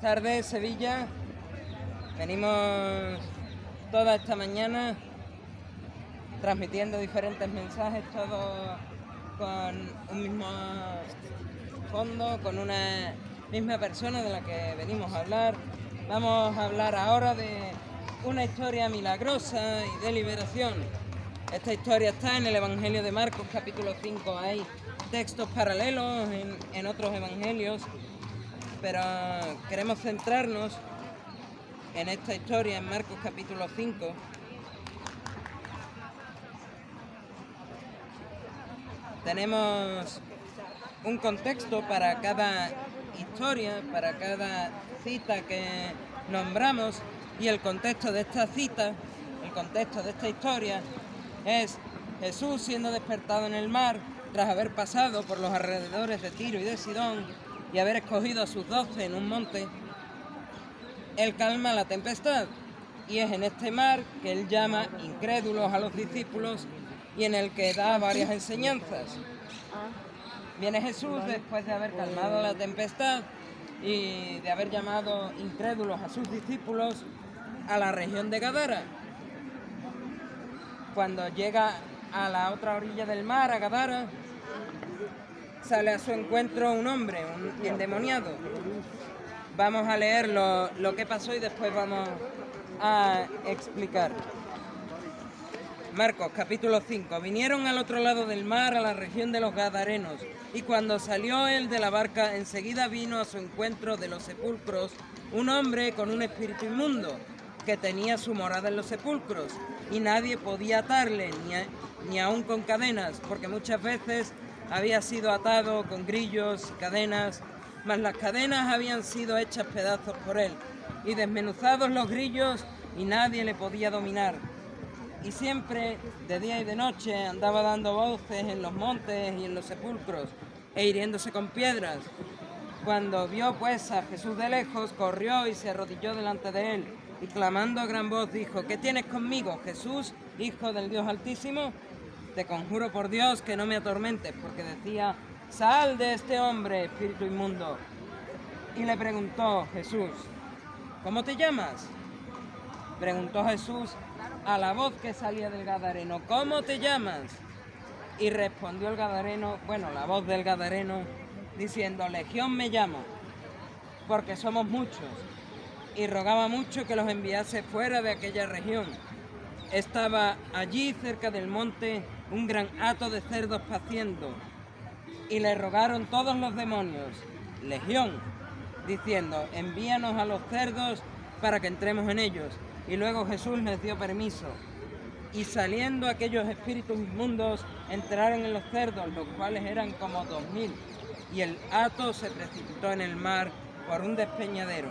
Tardes, Sevilla. Venimos toda esta mañana transmitiendo diferentes mensajes, todos con un mismo fondo, con una misma persona de la que venimos a hablar. Vamos a hablar ahora de una historia milagrosa y de liberación. Esta historia está en el Evangelio de Marcos, capítulo 5. Hay textos paralelos en otros evangelios, pero queremos centrarnos en esta historia en Marcos capítulo 5. Tenemos un contexto para cada historia, para cada cita que nombramos, y el contexto de esta cita, el contexto de esta historia es Jesús siendo despertado en el mar tras haber pasado por los alrededores de Tiro y de Sidón y haber escogido a sus 12 en un monte. Él calma la tempestad, y es en este mar que él llama incrédulos a los discípulos y en el que da varias enseñanzas. Viene Jesús después de haber calmado la tempestad y de haber llamado incrédulos a sus discípulos a la región de Gadara. Cuando llega a la otra orilla del mar, a Gadara, sale a su encuentro un hombre, un endemoniado. Vamos a leer lo que pasó y después vamos a explicar. Marcos, capítulo 5. Vinieron al otro lado del mar, a la región de los Gadarenos, y cuando salió él de la barca, enseguida vino a su encuentro de los sepulcros un hombre con un espíritu inmundo, que tenía su morada en los sepulcros, y nadie podía atarle, ni aun con cadenas, porque muchas veces había sido atado con grillos y cadenas, mas las cadenas habían sido hechas pedazos por él, y desmenuzados los grillos, y nadie le podía dominar. Y siempre, de día y de noche, andaba dando voces en los montes y en los sepulcros, e hiriéndose con piedras. Cuando vio pues a Jesús de lejos, corrió y se arrodilló delante de él, y clamando a gran voz dijo: ¿Qué tienes conmigo, Jesús, Hijo del Dios Altísimo? Te conjuro por Dios que no me atormentes, porque decía: sal de este hombre, espíritu inmundo. Y le preguntó Jesús: ¿cómo te llamas? Preguntó Jesús a la voz que salía del Gadareno: ¿cómo te llamas? Y respondió el Gadareno, la voz del Gadareno, diciendo: Legión me llamo, porque somos muchos. Y rogaba mucho que los enviase fuera de aquella región. Estaba allí cerca del monte un gran hato de cerdos paciendo, y le rogaron todos los demonios, Legión, diciendo: envíanos a los cerdos para que entremos en ellos. Y luego Jesús les dio permiso. Y saliendo aquellos espíritus inmundos, entraron en los cerdos, los cuales eran como 2000. Y el hato se precipitó en el mar por un despeñadero,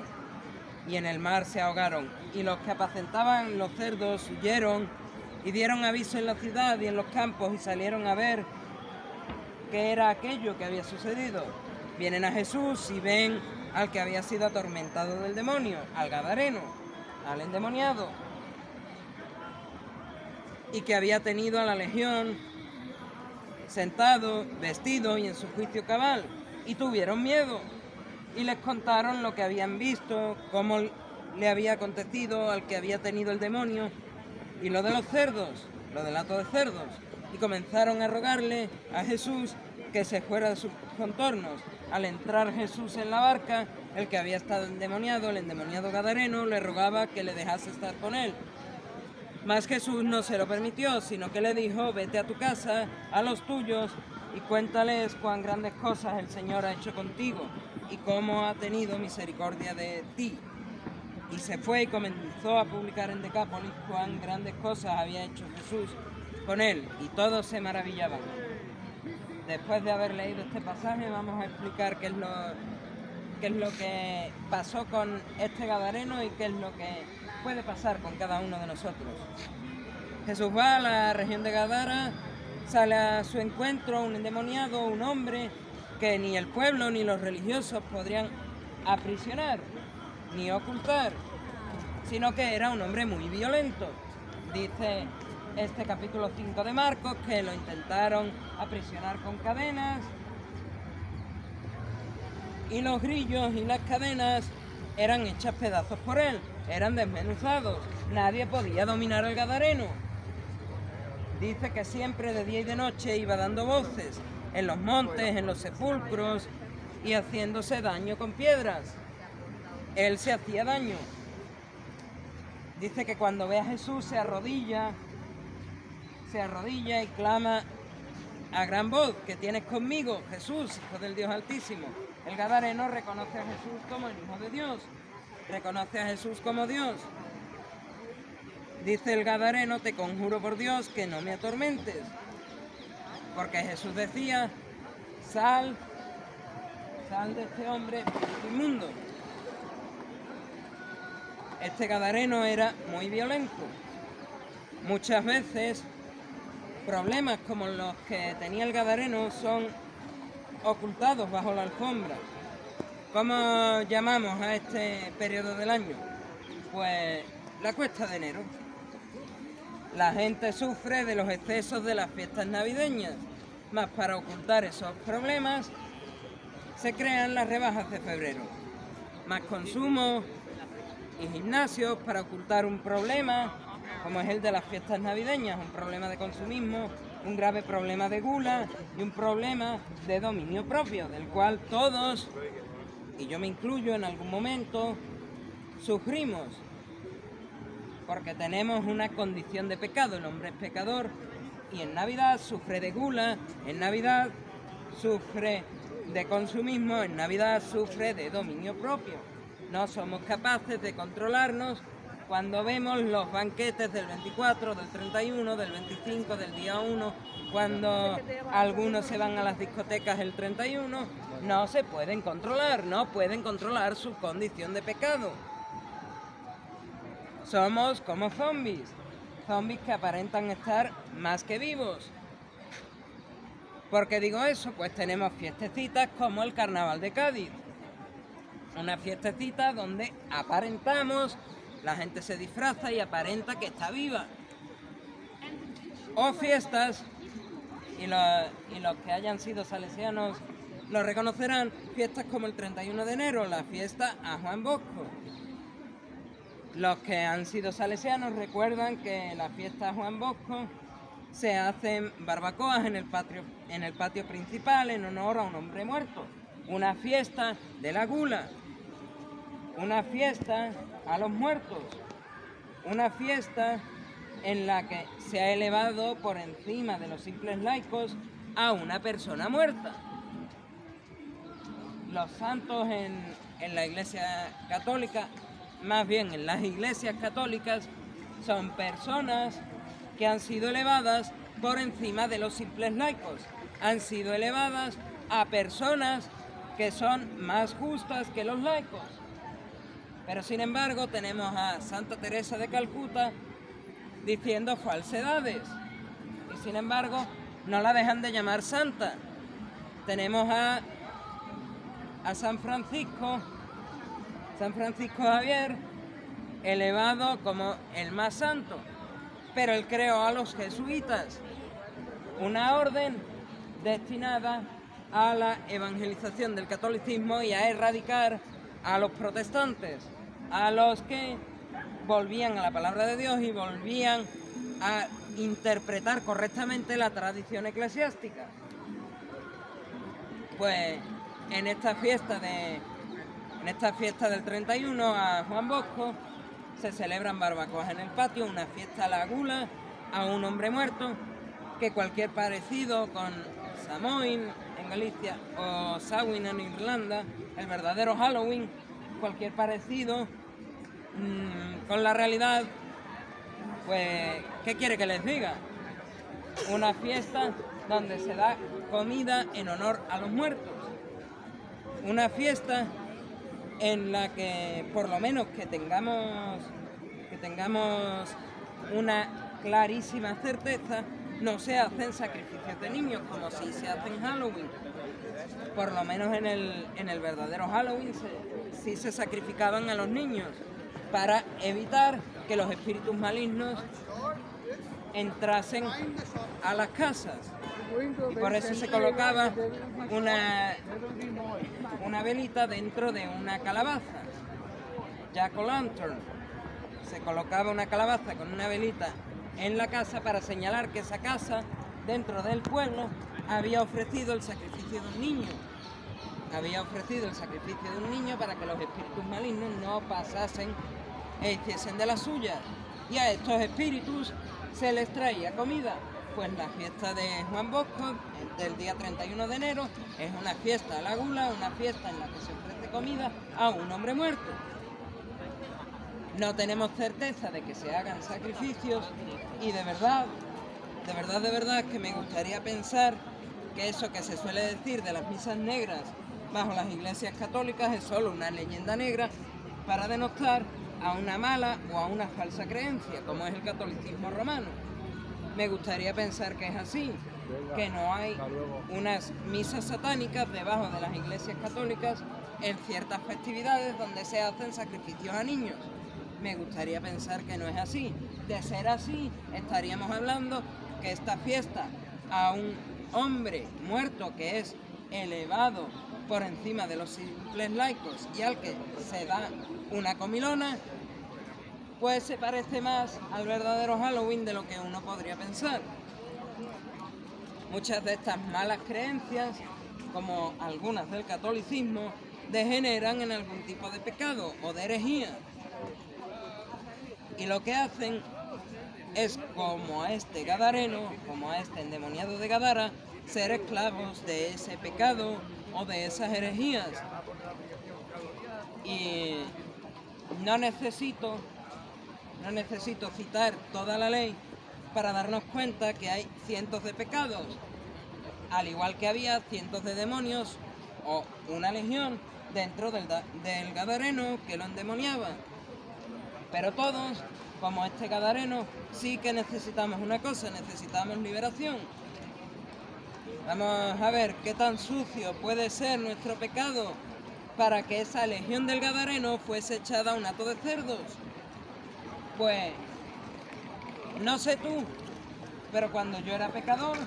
y en el mar se ahogaron. Y los que apacentaban los cerdos huyeron y dieron aviso en la ciudad y en los campos, y salieron a ver qué era aquello que había sucedido. Vienen a Jesús y ven al que había sido atormentado del demonio, al Gadareno, al endemoniado, y que había tenido a la legión sentado, vestido y en su juicio cabal, y tuvieron miedo, y les contaron lo que habían visto, cómo le había acontecido al que había tenido el demonio, y lo de los cerdos, lo del hato de cerdos, y comenzaron a rogarle a Jesús que se fuera de sus contornos. Al entrar Jesús en la barca, el que había estado endemoniado, el endemoniado Gadareno, le rogaba que le dejase estar con él. Mas Jesús no se lo permitió, sino que le dijo: vete a tu casa, a los tuyos, y cuéntales cuán grandes cosas el Señor ha hecho contigo, y cómo ha tenido misericordia de ti. Y se fue y comenzó a publicar en Decápolis cuán grandes cosas había hecho Jesús con él, y todos se maravillaban. Después de haber leído este pasaje, vamos a explicar qué es lo que pasó con este Gadareno y qué es lo que puede pasar con cada uno de nosotros. Jesús va a la región de Gadara, sale a su encuentro un endemoniado, un hombre que ni el pueblo ni los religiosos podrían aprisionar ni ocultar, sino que era un hombre muy violento. Dice este capítulo 5 de Marcos que lo intentaron aprisionar con cadenas, y los grillos y las cadenas eran hechas pedazos por él, eran desmenuzados, nadie podía dominar al gadareno. Dice que siempre de día y de noche iba dando voces, en los montes, en los sepulcros, y haciéndose daño con piedras. Él se hacía daño. Dice que cuando ve a Jesús se arrodilla y clama a gran voz: ¿qué tienes conmigo, Jesús, Hijo del Dios Altísimo? El gadareno reconoce a Jesús como el Hijo de Dios, reconoce a Jesús como Dios. Dice el gadareno: te conjuro por Dios que no me atormentes. Porque Jesús decía: sal de este hombre, espíritu inmundo. Este gadareno era muy violento. Muchas veces problemas como los que tenía el gadareno son ocultados bajo la alfombra. ¿Cómo llamamos a este periodo del año? Pues la cuesta de enero. La gente sufre de los excesos de las fiestas navideñas, mas para ocultar esos problemas se crean las rebajas de febrero. Más consumo y gimnasios para ocultar un problema como es el de las fiestas navideñas, un problema de consumismo, un grave problema de gula y un problema de dominio propio, del cual todos, y yo me incluyo en algún momento, sufrimos, porque tenemos una condición de pecado. El hombre es pecador y en Navidad sufre de gula, en Navidad sufre de consumismo, en Navidad sufre de dominio propio. No somos capaces de controlarnos cuando vemos los banquetes del 24, del 31, del 25, del día 1, cuando algunos se van a las discotecas el 31, no se pueden controlar, no pueden controlar su condición de pecado. Somos como zombies que aparentan estar más que vivos. ¿Por qué digo eso? Pues tenemos fiestecitas como el Carnaval de Cádiz. Una fiestecita donde aparentamos, la gente se disfraza y aparenta que está viva. O fiestas, y los que hayan sido salesianos lo reconocerán, fiestas como el 31 de enero, la fiesta a Juan Bosco. Los que han sido salesianos recuerdan que la fiesta a Juan Bosco se hacen barbacoas en el patio principal en honor a un hombre muerto. Una fiesta de la gula, una fiesta a los muertos, una fiesta en la que se ha elevado por encima de los simples laicos a una persona muerta. Los santos en la Iglesia Católica, más bien en las iglesias católicas, son personas que han sido elevadas por encima de los simples laicos, han sido elevadas a personas que son más justas que los laicos. Pero sin embargo tenemos a Santa Teresa de Calcuta diciendo falsedades y sin embargo no la dejan de llamar santa. Tenemos a San Francisco Javier, elevado como el más santo, pero él creó a los jesuitas, una orden destinada a la evangelización del catolicismo y a erradicar a los protestantes, a los que volvían a la palabra de Dios y volvían a interpretar correctamente la tradición eclesiástica. Pues en esta fiesta del 31 a Juan Bosco se celebran barbacoas en el patio, una fiesta a la gula, a un hombre muerto, que cualquier parecido con Samhain en Galicia o Samhain en Irlanda, el verdadero Halloween, cualquier parecido con la realidad, pues, ¿qué quiere que les diga? Una fiesta donde se da comida en honor a los muertos. Una fiesta en la que, por lo menos que tengamos una clarísima certeza, no se hacen sacrificios de niños como si se hace en Halloween. Por lo menos en el verdadero Halloween sí se sacrificaban a los niños para evitar que los espíritus malignos entrasen a las casas. Y por eso se colocaba una velita dentro de una calabaza. jack-o'-lantern. Se colocaba una calabaza con una velita en la casa para señalar que esa casa, dentro del pueblo, había ofrecido el sacrificio de un niño. Había ofrecido el sacrificio de un niño para que los espíritus malignos no pasasen e hiciesen de las suyas. Y a estos espíritus se les traía comida. Pues la fiesta de Juan Bosco, del día 31 de enero, es una fiesta a la gula, una fiesta en la que se ofrece comida a un hombre muerto. No tenemos certeza de que se hagan sacrificios y de verdad que me gustaría pensar que eso que se suele decir de las misas negras bajo las iglesias católicas es solo una leyenda negra para denostar a una mala o a una falsa creencia, como es el catolicismo romano. Me gustaría pensar que es así, que no hay unas misas satánicas debajo de las iglesias católicas en ciertas festividades donde se hacen sacrificios a niños. Me gustaría pensar que no es así. De ser así, estaríamos hablando que esta fiesta a un hombre muerto que es elevado por encima de los simples laicos y al que se da una comilona, pues se parece más al verdadero Halloween de lo que uno podría pensar. Muchas de estas malas creencias, como algunas del catolicismo, degeneran en algún tipo de pecado o de herejía. Y lo que hacen es, como a este gadareno, como a este endemoniado de Gadara, ser esclavos de ese pecado o de esas herejías. Y no necesito citar toda la ley para darnos cuenta que hay cientos de pecados, al igual que había cientos de demonios o una legión dentro del gadareno que lo endemoniaba. Pero todos, como este gadareno, sí que necesitamos una cosa, necesitamos liberación. Vamos a ver qué tan sucio puede ser nuestro pecado para que esa legión del gadareno fuese echada a un hato de cerdos. Pues, no sé tú, pero cuando yo era pecador,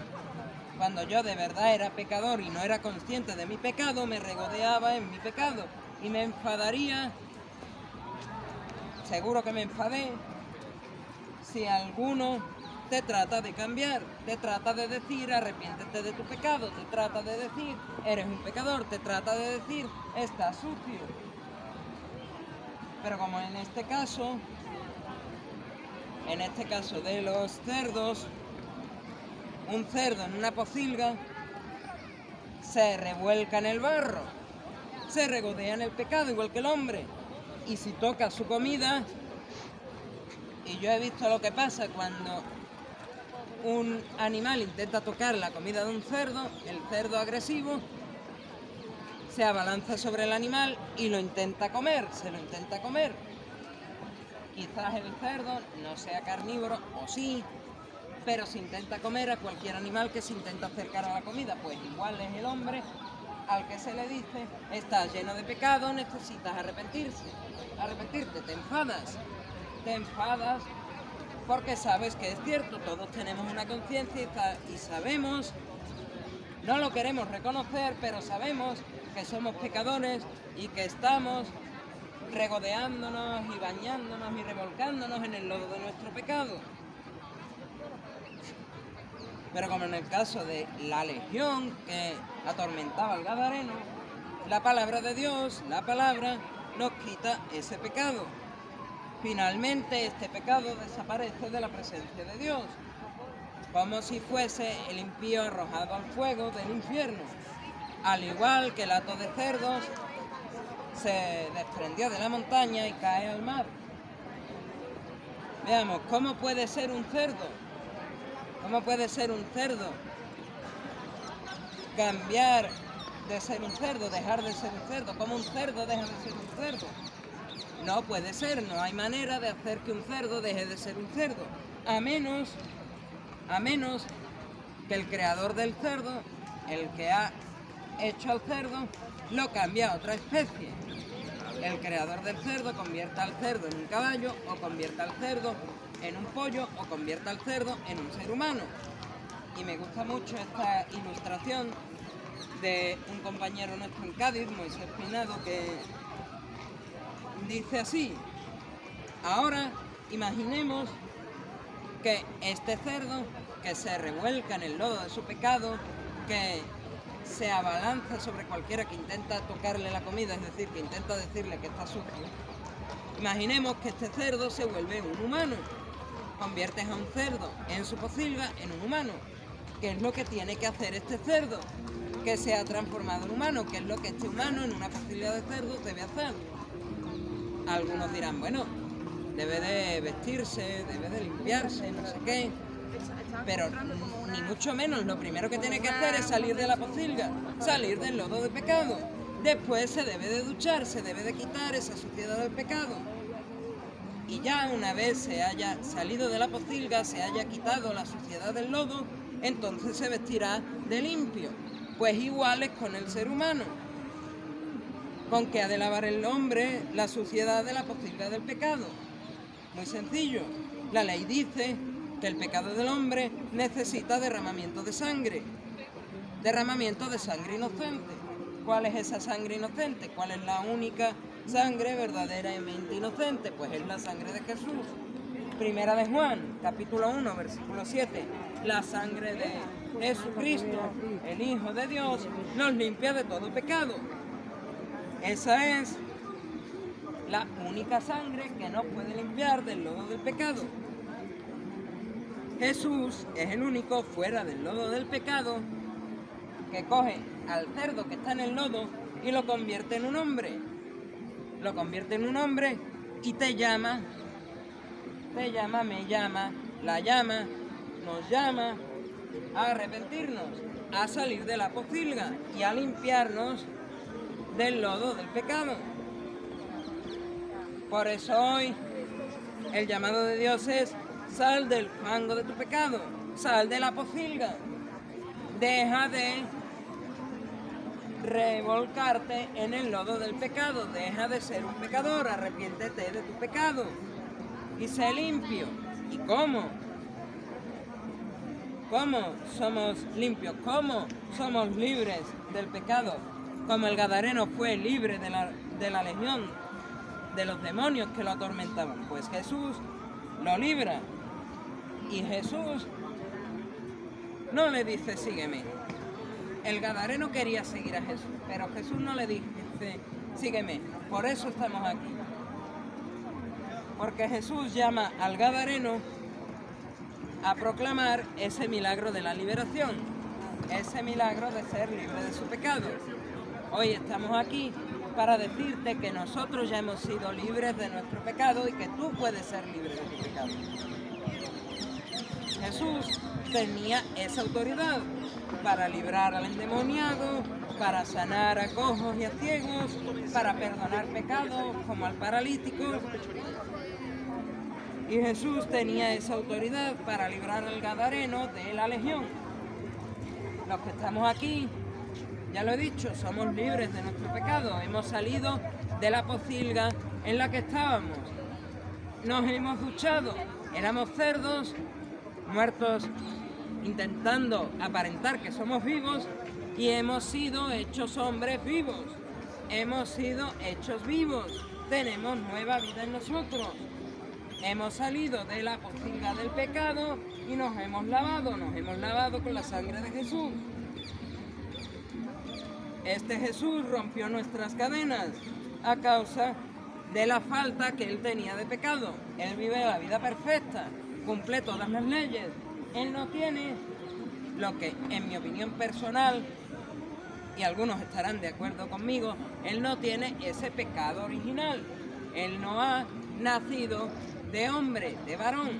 cuando yo de verdad era pecador y no era consciente de mi pecado, me regodeaba en mi pecado y me enfadaría. Seguro que me enfadé si alguno te trata de cambiar, te trata de decir arrepiéntete de tu pecado, te trata de decir eres un pecador, te trata de decir estás sucio. Pero como en este caso de los cerdos, un cerdo en una pocilga se revuelca en el barro, se regodea en el pecado igual que el hombre. Y si toca su comida, y yo he visto lo que pasa cuando un animal intenta tocar la comida de un cerdo, el cerdo agresivo se abalanza sobre el animal y lo intenta comer, se lo intenta comer. Quizás el cerdo no sea carnívoro, o sí, pero se intenta comer a cualquier animal que se intenta acercar a la comida, pues igual es el hombre al que se le dice, estás lleno de pecado, necesitas arrepentirte, te enfadas porque sabes que es cierto, todos tenemos una conciencia y sabemos, no lo queremos reconocer, pero sabemos que somos pecadores y que estamos regodeándonos y bañándonos y revolcándonos en el lodo de nuestro pecado. Pero como en el caso de la legión que atormentaba al gadareno, la palabra de Dios, la palabra, nos quita ese pecado. Finalmente este pecado desaparece de la presencia de Dios, como si fuese el impío arrojado al fuego del infierno, al igual que el hato de cerdos se desprendió de la montaña y cae al mar. Veamos, ¿cómo puede ser un cerdo? ¿Cómo puede ser un cerdo cambiar de ser un cerdo, dejar de ser un cerdo? ¿Cómo un cerdo deja de ser un cerdo? No puede ser, no hay manera de hacer que un cerdo deje de ser un cerdo, a menos que el creador del cerdo, el que ha hecho al cerdo, lo cambie a otra especie. El creador del cerdo convierta al cerdo en un caballo, o convierta al cerdo en un pollo, o convierta al cerdo en un ser humano. Y me gusta mucho esta ilustración de un compañero nuestro en Cádiz, Moisés Pinado, que dice así: ahora imaginemos que este cerdo que se revuelca en el lodo de su pecado, que se abalanza sobre cualquiera que intenta tocarle la comida, es decir, que intenta decirle que está sucio. Imaginemos que este cerdo se vuelve un humano. Conviertes a un cerdo en su pocilga en un humano. ¿Qué es lo que tiene que hacer este cerdo? Que se ha transformado en humano. ¿Qué es lo que este humano en una pocilga de cerdo debe hacer? Algunos dirán, bueno, debe de vestirse, debe de limpiarse, no sé qué. Pero ni mucho menos, lo primero que tiene que hacer es salir de la pocilga, salir del lodo de pecado. Después se debe de duchar, se debe de quitar esa suciedad del pecado. Y ya una vez se haya salido de la pocilga, se haya quitado la suciedad del lodo, entonces se vestirá de limpio. Pues igual es con el ser humano. ¿Con qué ha de lavar el hombre la suciedad de la pocilga del pecado? Muy sencillo. La ley dice que el pecado del hombre necesita derramamiento de sangre. Derramamiento de sangre inocente. ¿Cuál es esa sangre inocente? ¿Cuál es la única sangre verdaderamente inocente? Pues es la sangre de Jesús. Primera de Juan, capítulo 1, versículo 7. La sangre de Jesucristo, el Hijo de Dios, nos limpia de todo pecado. Esa es la única sangre que nos puede limpiar del lodo del pecado. Jesús es el único fuera del lodo del pecado que coge al cerdo que está en el lodo y lo convierte en un hombre. Lo convierte en un hombre y te llama, me llama, la llama, nos llama a arrepentirnos, a salir de la pocilga y a limpiarnos del lodo del pecado. Por eso hoy el llamado de Dios es: sal del fango de tu pecado, sal de la pocilga, deja de revolcarte en el lodo del pecado, deja de ser un pecador, arrepiéntete de tu pecado y sé limpio. ¿Y cómo? ¿Cómo somos limpios? ¿Cómo somos libres del pecado? Como el gadareno fue libre de la legión de los demonios que lo atormentaban, pues Jesús lo libra. Y Jesús no le dice sígueme. El gadareno quería seguir a Jesús, pero Jesús no le dice sígueme. Por eso estamos aquí. Porque Jesús llama al gadareno a proclamar ese milagro de la liberación, ese milagro de ser libre de su pecado. Hoy estamos aquí para decirte que nosotros ya hemos sido libres de nuestro pecado y que tú puedes ser libre de tu pecado. Jesús tenía esa autoridad para librar al endemoniado, para sanar a cojos y a ciegos, para perdonar pecados como al paralítico. Y Jesús tenía esa autoridad para librar al gadareno de la legión. Los que estamos aquí, ya lo he dicho, somos libres de nuestro pecado. Hemos salido de la pocilga en la que estábamos. Nos hemos duchado. Éramos cerdos, muertos, intentando aparentar que somos vivos, y hemos sido hechos hombres vivos. Hemos sido hechos vivos. Tenemos nueva vida en nosotros. Hemos salido de la pocilga del pecado y nos hemos lavado con la sangre de Jesús. Este Jesús rompió nuestras cadenas a causa de la falta que él tenía de pecado. Él vive la vida perfecta, cumple todas las leyes. Él no tiene lo que, en mi opinión personal, y algunos estarán de acuerdo conmigo, él no tiene ese pecado original. Él no ha nacido de hombre, de varón.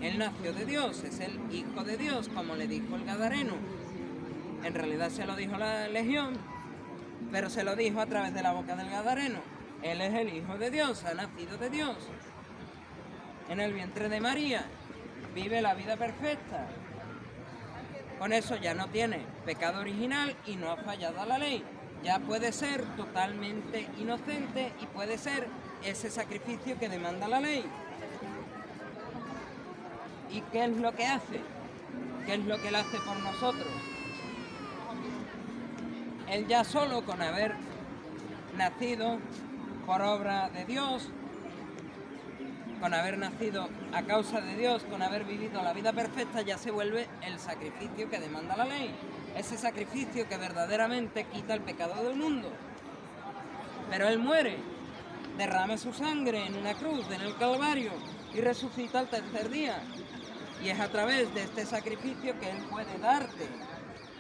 Él nació de Dios, es el Hijo de Dios, como le dijo el gadareno. En realidad se lo dijo la legión, pero se lo dijo a través de la boca del gadareno. Él es el Hijo de Dios, ha nacido de Dios. En el vientre de María, vive la vida perfecta. Con eso ya no tiene pecado original y no ha fallado a la ley. Ya puede ser totalmente inocente y puede ser ese sacrificio que demanda la ley. ¿Y qué es lo que hace? ¿Qué es lo que él hace por nosotros? Él ya solo con haber nacido por obra de Dios, con haber nacido a causa de Dios, con haber vivido la vida perfecta, ya se vuelve el sacrificio que demanda la ley. Ese sacrificio que verdaderamente quita el pecado del mundo. Pero Él muere, derrama su sangre en una cruz, en el Calvario, y resucita al tercer día. Y es a través de este sacrificio que Él puede darte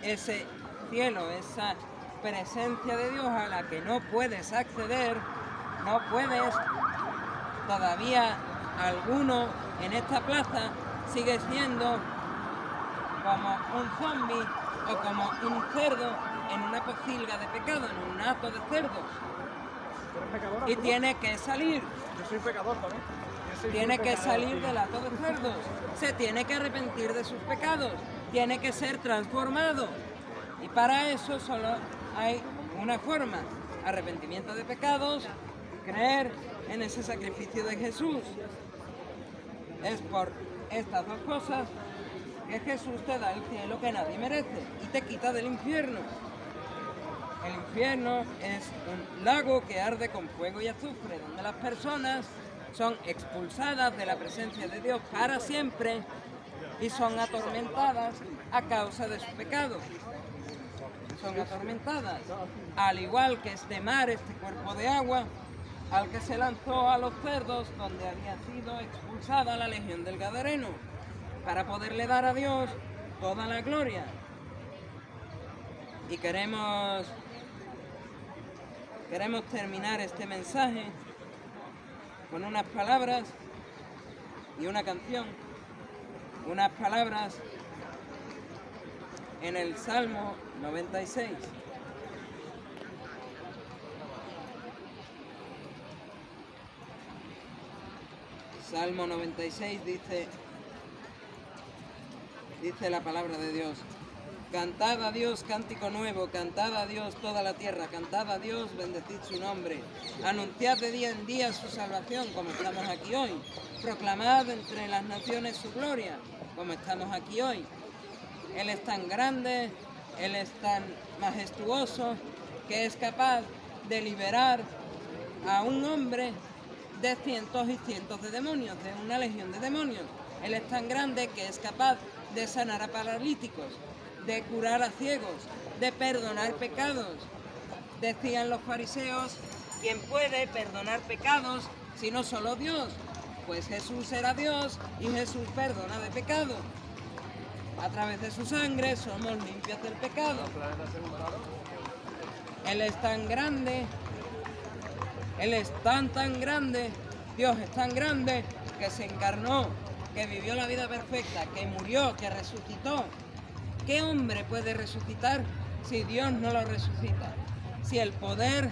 ese cielo, esa presencia de Dios a la que no puedes acceder, no puedes. Todavía alguno en esta plaza sigue siendo como un zombi o como un cerdo en una pocilga de pecado, en un hato de cerdos. Y tiene que salir. Yo soy pecador también. Tiene que salir del hato de cerdos. Se tiene que arrepentir de sus pecados. Tiene que ser transformado. Y para eso solo hay una forma: arrepentimiento de pecados, creer en ese sacrificio de Jesús. Es por estas dos cosas que Jesús te da el cielo que nadie merece y te quita del infierno. El infierno es un lago que arde con fuego y azufre, donde las personas son expulsadas de la presencia de Dios para siempre y son atormentadas a causa de su pecado. Son atormentadas, al igual que este mar, este cuerpo de agua, al que se lanzó a los cerdos, donde había sido expulsada la legión del Gadareno, para poderle dar a Dios toda la gloria. Y queremos terminar este mensaje con unas palabras y una canción. Unas palabras en el Salmo 96. Salmo 96 dice la palabra de Dios: cantad a Dios cántico nuevo, cantad a Dios toda la tierra, cantad a Dios, bendecid su nombre, anunciad de día en día su salvación, como estamos aquí hoy, proclamad entre las naciones su gloria, como estamos aquí hoy. Él es tan grande, Él es tan majestuoso, que es capaz de liberar a un hombre de cientos y cientos de demonios, de una legión de demonios. Él es tan grande que es capaz de sanar a paralíticos, de curar a ciegos, de perdonar pecados. Decían los fariseos: ¿quién puede perdonar pecados si no solo Dios? Pues Jesús era Dios y Jesús perdona de pecado. A través de su sangre somos limpios del pecado. Él es tan grande, Él es tan grande, Dios es tan grande que se encarnó, que vivió la vida perfecta, que murió, que resucitó. ¿Qué hombre puede resucitar si Dios no lo resucita? Si el poder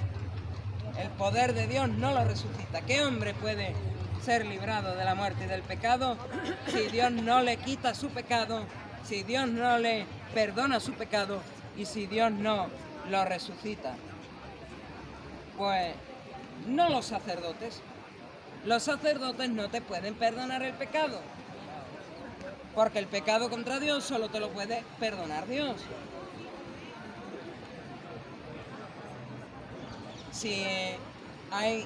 de Dios no lo resucita. ¿Qué hombre puede ser librado de la muerte y del pecado si Dios no le quita su pecado, si Dios no le perdona su pecado y si Dios no lo resucita? Pues no los sacerdotes. Los sacerdotes no te pueden perdonar el pecado, porque el pecado contra Dios solo te lo puede perdonar Dios. Si hay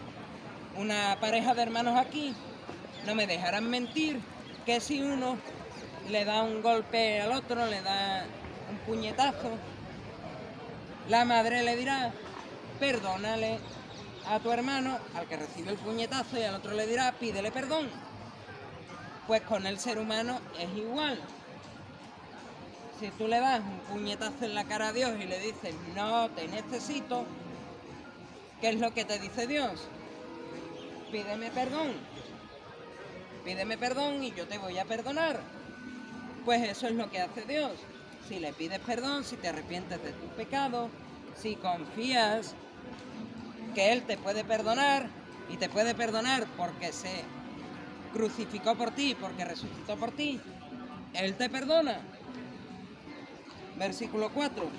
una pareja de hermanos aquí, no me dejarán mentir que si uno le da un golpe al otro, le da un puñetazo, la madre le dirá: perdónale a tu hermano, al que recibe el puñetazo, y al otro le dirá: pídele perdón. Pues con el ser humano es igual. Si tú le das un puñetazo en la cara a Dios y le dices: no te necesito, ¿qué es lo que te dice Dios? Pídeme perdón y yo te voy a perdonar. Pues eso es lo que hace Dios. Si le pides perdón, si te arrepientes de tu pecado, si confías que Él te puede perdonar, y te puede perdonar porque se crucificó por ti, porque resucitó por ti, Él te perdona. Versículo 4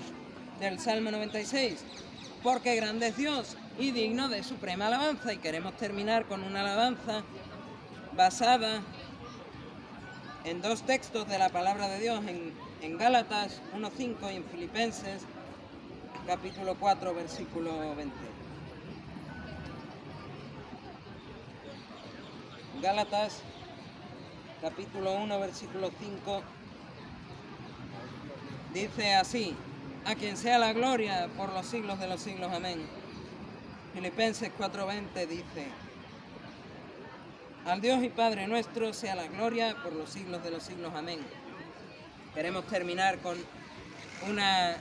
del Salmo 96. Porque grande es Dios y digno de suprema alabanza. Y queremos terminar con una alabanza basada en dos textos de la palabra de Dios, en Gálatas 1:5 y en Filipenses capítulo 4, versículo 20. Gálatas, capítulo 1, versículo 5, dice así: a quien sea la gloria por los siglos de los siglos, amén. Filipenses 4:20 dice: al Dios y Padre nuestro sea la gloria por los siglos de los siglos, amén. Queremos terminar con una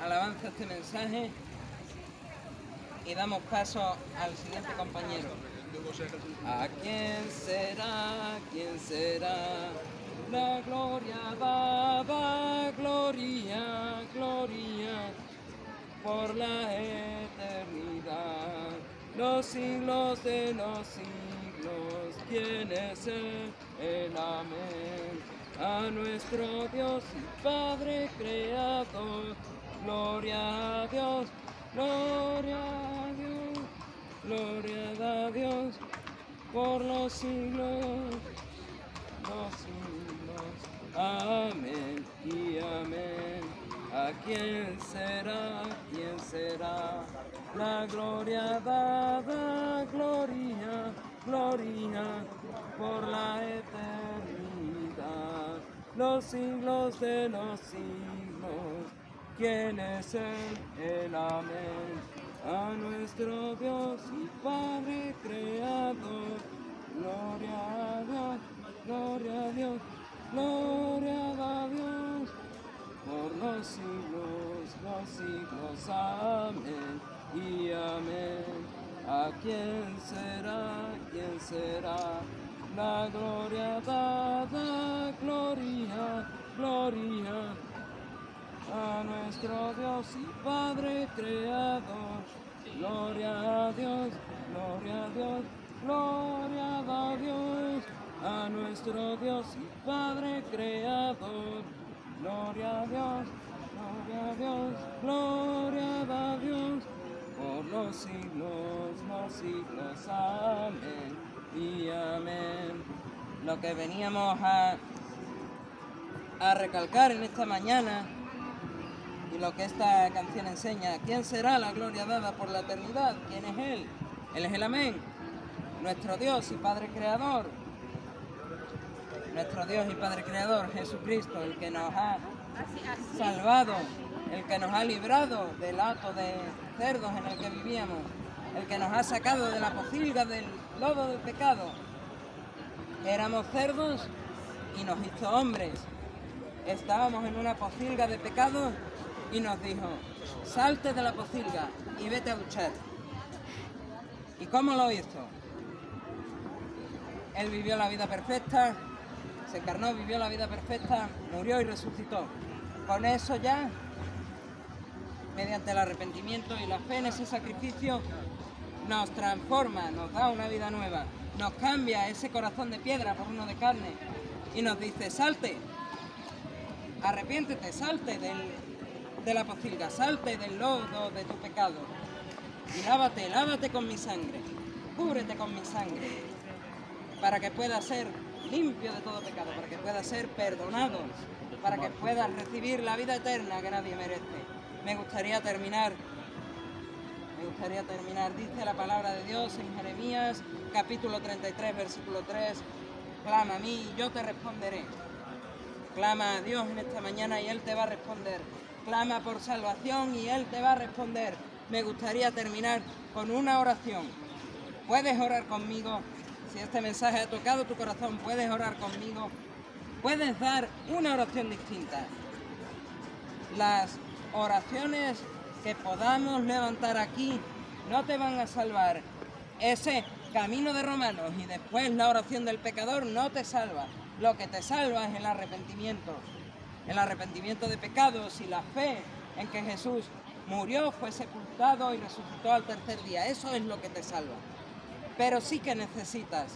alabanza a este mensaje y damos paso al siguiente compañero. ¿A quién será? ¿Quién será? La gloria dada, gloria, gloria, por la eternidad, los siglos de los siglos. ¿Quién es el amén? A nuestro Dios y Padre Creador, gloria a Dios, gloria a Dios, gloria a Dios, por los siglos. Amén y amén. ¿A quién será? ¿Quién será? La gloria dada, gloria, gloria, por la eternidad, los siglos de los siglos. ¿Quién es el amén? A nuestro Dios y Padre Creador, gloria a Dios, gloria a Dios, gloria a Dios, por los siglos, amén y amén. ¿A quién será? ¿Quién será? La gloria dada, gloria, gloria, a nuestro Dios y Padre Creador, gloria a Dios, gloria a Dios, gloria a Dios, a nuestro Dios y Padre Creador, gloria a Dios, gloria a Dios, gloria a Dios, por los siglos, amén y amén. Lo que veníamos a recalcar en esta mañana y lo que esta canción enseña: ¿quién será la gloria dada por la eternidad? ¿Quién es Él? Él es el amén, nuestro Dios y Padre Creador, nuestro Dios y Padre Creador, Jesucristo, el que nos ha salvado, el que nos ha librado del hato de cerdos en el que vivíamos, el que nos ha sacado de la pocilga del lodo del pecado. Éramos cerdos y nos hizo hombres. Estábamos en una pocilga de pecado y nos dijo: salte de la pocilga y vete a duchar. ¿Y cómo lo hizo? Él vivió la vida perfecta, se encarnó, vivió la vida perfecta, murió y resucitó. Con eso ya, mediante el arrepentimiento y la fe en ese sacrificio, nos transforma, nos da una vida nueva, nos cambia ese corazón de piedra por uno de carne y nos dice: salte, arrepiéntete, salte de la pocilga, salte del lodo de tu pecado y lávate con mi sangre, cúbrete con mi sangre, para que puedas ser limpio de todo pecado, para que puedas ser perdonado, para que puedas recibir la vida eterna que nadie merece. Me gustaría terminar, dice la palabra de Dios en Jeremías, capítulo 33, versículo 3, clama a mí y yo te responderé. Clama a Dios en esta mañana y Él te va a responder. Clama por salvación y Él te va a responder. Me gustaría terminar con una oración. ¿Puedes orar conmigo? Si este mensaje ha tocado tu corazón, puedes orar conmigo. Puedes dar una oración distinta. Las oraciones que podamos levantar aquí no te van a salvar. Ese camino de Romanos y después la oración del pecador no te salva. Lo que te salva es el arrepentimiento de pecados y la fe en que Jesús murió, fue sepultado y resucitó al tercer día. Eso es lo que te salva. Pero sí que necesitas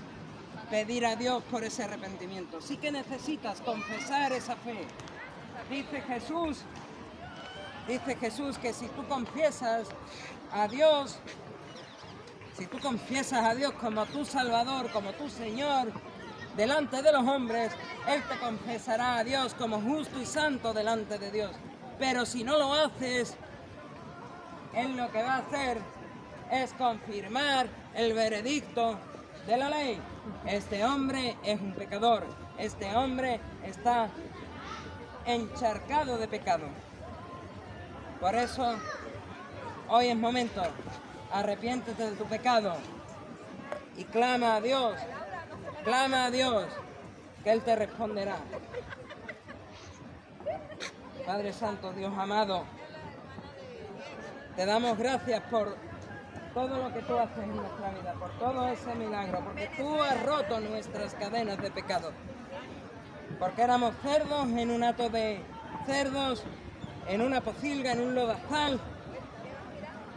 pedir a Dios por ese arrepentimiento. Sí que necesitas confesar esa fe. Dice Jesús que si tú confiesas a Dios como tu Salvador, como tu Señor, delante de los hombres, Él te confesará a Dios como justo y santo delante de Dios. Pero si no lo haces, Él lo que va a hacer es confirmar el veredicto de la ley. Este hombre es un pecador. Este hombre está encharcado de pecado. Por eso, hoy es momento. Arrepiéntete de tu pecado y clama a Dios, que Él te responderá. Padre Santo, Dios amado, te damos gracias por todo lo que tú haces en nuestra vida, por todo ese milagro, porque tú has roto nuestras cadenas de pecado. Porque éramos cerdos en un hato de cerdos, en una pocilga, en un lodazal.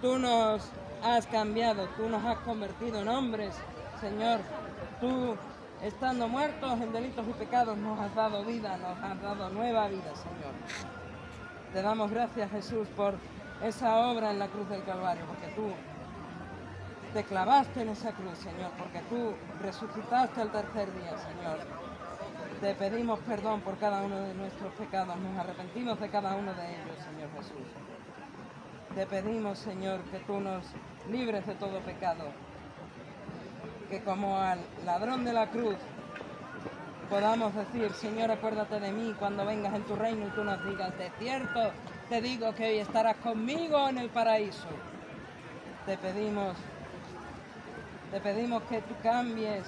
Tú nos has cambiado, tú nos has convertido en hombres, Señor. Tú, estando muertos en delitos y pecados, nos has dado vida, nos has dado nueva vida, Señor. Te damos gracias, Jesús, por esa obra en la cruz del Calvario, porque tú te clavaste en esa cruz, Señor, porque tú resucitaste al tercer día, Señor. Te pedimos perdón por cada uno de nuestros pecados, nos arrepentimos de cada uno de ellos, Señor Jesús. Te pedimos, Señor, que tú nos libres de todo pecado, que como al ladrón de la cruz podamos decir, Señor, acuérdate de mí cuando vengas en tu reino y tú nos digas, de cierto te digo que hoy estarás conmigo en el paraíso. Te pedimos que tú cambies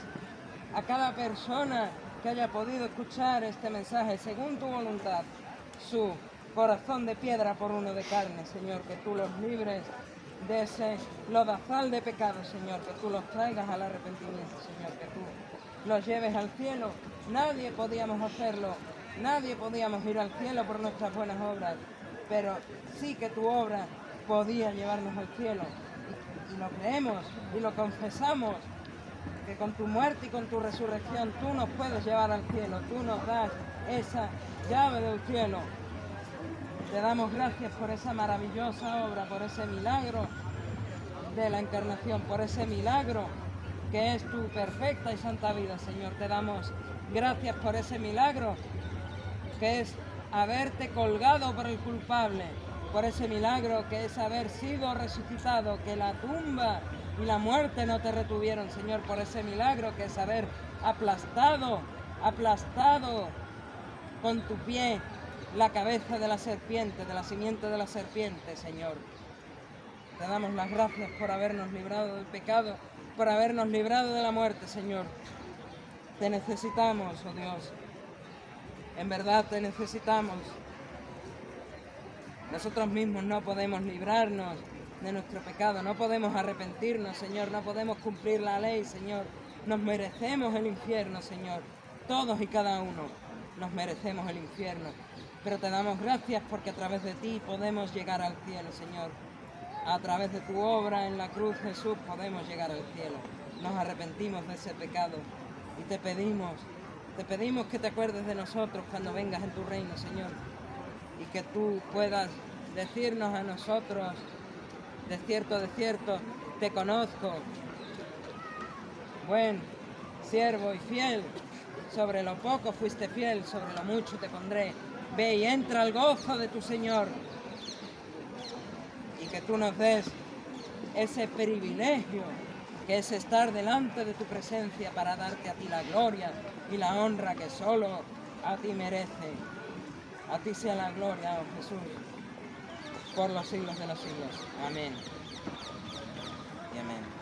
a cada persona que haya podido escuchar este mensaje según tu voluntad, su corazón de piedra por uno de carne, Señor, que tú los libres de ese lodazal de pecado, Señor, que tú los traigas al arrepentimiento, Señor, que tú los lleves al cielo. Nadie podíamos hacerlo, nadie podíamos ir al cielo por nuestras buenas obras, pero sí que tu obra podía llevarnos al cielo. Y lo creemos y lo confesamos, que con tu muerte y con tu resurrección tú nos puedes llevar al cielo, tú nos das esa llave del cielo. Te damos gracias por esa maravillosa obra, por ese milagro de la encarnación, por ese milagro que es tu perfecta y santa vida, Señor. Te damos gracias por ese milagro que es haberte colgado por el culpable, por ese milagro que es haber sido resucitado, que la tumba y la muerte no te retuvieron, Señor, por ese milagro que es haber aplastado con tu pie la cabeza de la serpiente, de la simiente de la serpiente, Señor. Te damos las gracias por habernos librado del pecado, por habernos librado de la muerte, Señor. Te necesitamos, oh Dios. En verdad te necesitamos. Nosotros mismos no podemos librarnos de nuestro pecado, no podemos arrepentirnos, Señor, no podemos cumplir la ley, Señor. Nos merecemos el infierno, Señor. Todos y cada uno nos merecemos el infierno. Pero te damos gracias porque a través de ti podemos llegar al cielo, Señor. A través de tu obra en la cruz, Jesús, podemos llegar al cielo. Nos arrepentimos de ese pecado y te pedimos que te acuerdes de nosotros cuando vengas en tu reino, Señor. Y que tú puedas decirnos a nosotros, de cierto, te conozco. Buen siervo y fiel, sobre lo poco fuiste fiel, sobre lo mucho te pondré. Ve y entra al gozo de tu Señor. Y que tú nos des ese privilegio que es estar delante de tu presencia para darte a ti la gloria y la honra que solo a ti merece. A ti sea la gloria, oh Jesús, por los siglos de los siglos. Amén. Y amén.